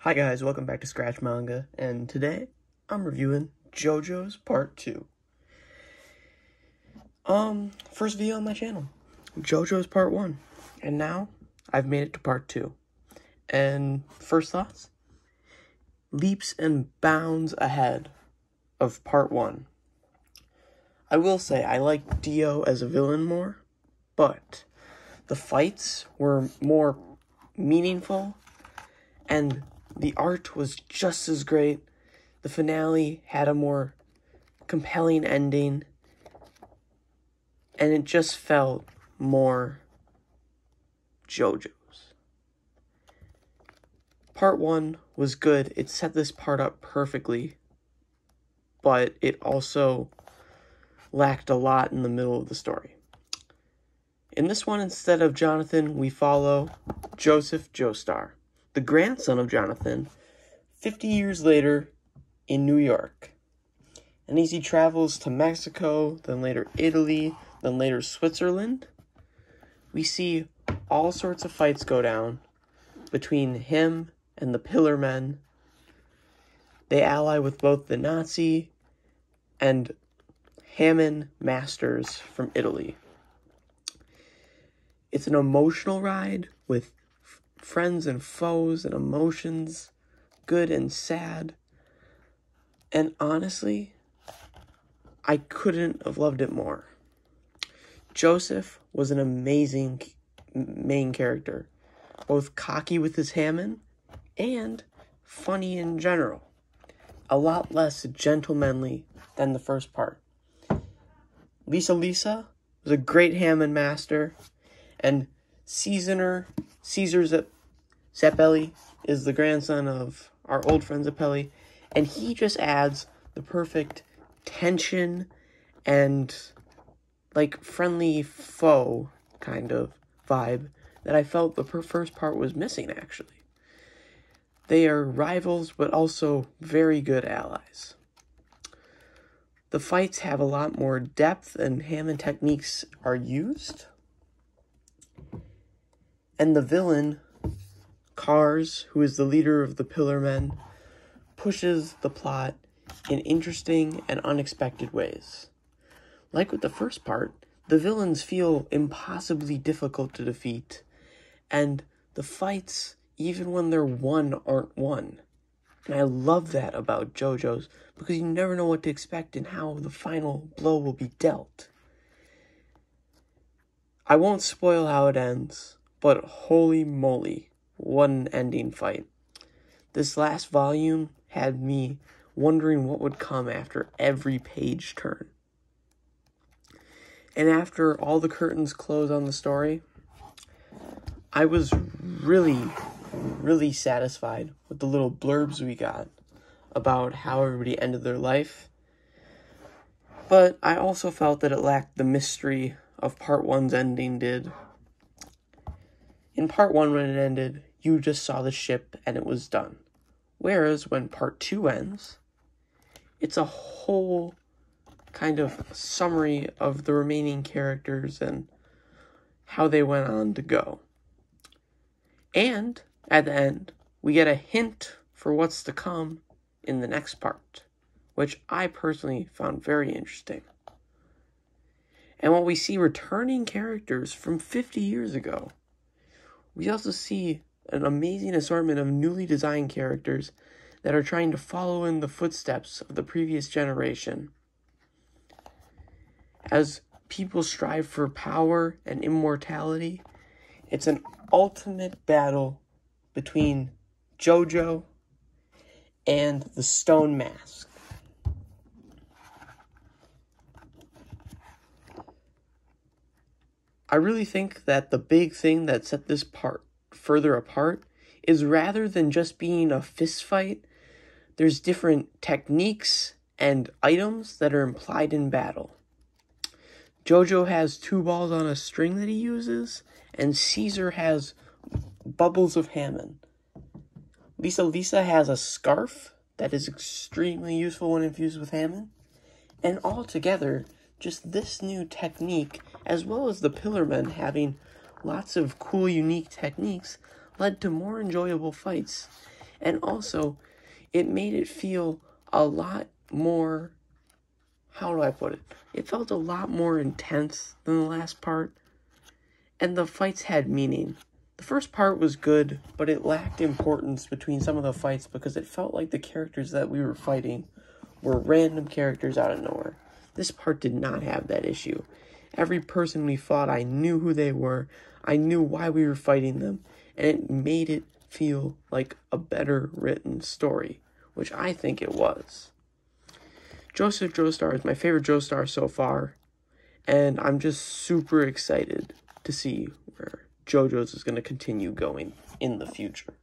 Hi guys, welcome back to Scratch Manga, and today I'm reviewing JoJo's Part 2. First video on my channel, JoJo's Part 1, and now I've made it to Part 2. And first thoughts? Leaps and bounds ahead of Part 1. I will say I like Dio as a villain more, but the fights were more meaningful, and the art was just as great. The finale had a more compelling ending, and it just felt more JoJo's. Part 1 was good. It set this part up perfectly, but it also lacked a lot in the middle of the story. In this one, instead of Jonathan, we follow Joseph Joestar, the grandson of Jonathan, 50 years later in New York. And as he travels to Mexico, then later Italy, then later Switzerland, we see all sorts of fights go down between him and the Pillar Men. They ally with both the Nazi and Hammond masters from Italy. It's an emotional ride with friends and foes and emotions, good and sad. And honestly, I couldn't have loved it more. Joseph was an amazing main character, both cocky with his Hammond and funny in general. A lot less gentlemanly than the first part. Lisa was a great Hammond master, and Caesar Zappelli is the grandson of our old friend Zappelli, and he just adds the perfect tension and like friendly foe kind of vibe that I felt the first part was missing, actually. They are rivals, but also very good allies. The fights have a lot more depth, and Hammond techniques are used. And the villain, Cars, who is the leader of the Pillar Men, pushes the plot in interesting and unexpected ways. Like with the first part, the villains feel impossibly difficult to defeat, and the fights, even when they're won, aren't won. And I love that about JoJo's, because you never know what to expect and how the final blow will be dealt. I won't spoil how it ends, but holy moly, what an ending fight. This last volume had me wondering what would come after every page turn. And after all the curtains close on the story, I was really satisfied with the little blurbs we got about how everybody ended their life. But I also felt that it lacked the mystery of Part 1's ending did. In Part 1, when it ended, you just saw the ship and it was done. Whereas when Part 2 ends, it's a whole kind of summary of the remaining characters and how they went on to go. And at the end, we get a hint for what's to come in the next part, which I personally found very interesting. And while we see returning characters from 50 years ago, we also see an amazing assortment of newly designed characters that are trying to follow in the footsteps of the previous generation. As people strive for power and immortality, it's an ultimate battle between JoJo and the Stone Mask. I really think that the big thing that set this part further apart is rather than just being a fist fight, there's different techniques and items that are implied in battle. JoJo has 2 balls on a string that he uses, and Caesar has bubbles of Hammond. Lisa has a scarf that is extremely useful when infused with Hammond. And altogether, just this new technique, as well as the Pillar Men having lots of cool, unique techniques, led to more enjoyable fights And also, it made it feel a lot more, how do I put it? It felt a lot more intense than the last part, and the fights had meaning. The first part was good, but it lacked importance between some of the fights because it felt like the characters that we were fighting were random characters out of nowhere. This part did not have that issue. Every person we fought, I knew who they were, I knew why we were fighting them, and it made it feel like a better written story, which I think it was. Joseph Joestar is my favorite Joestar so far, and I'm just super excited to see where JoJo's is going to continue going in the future.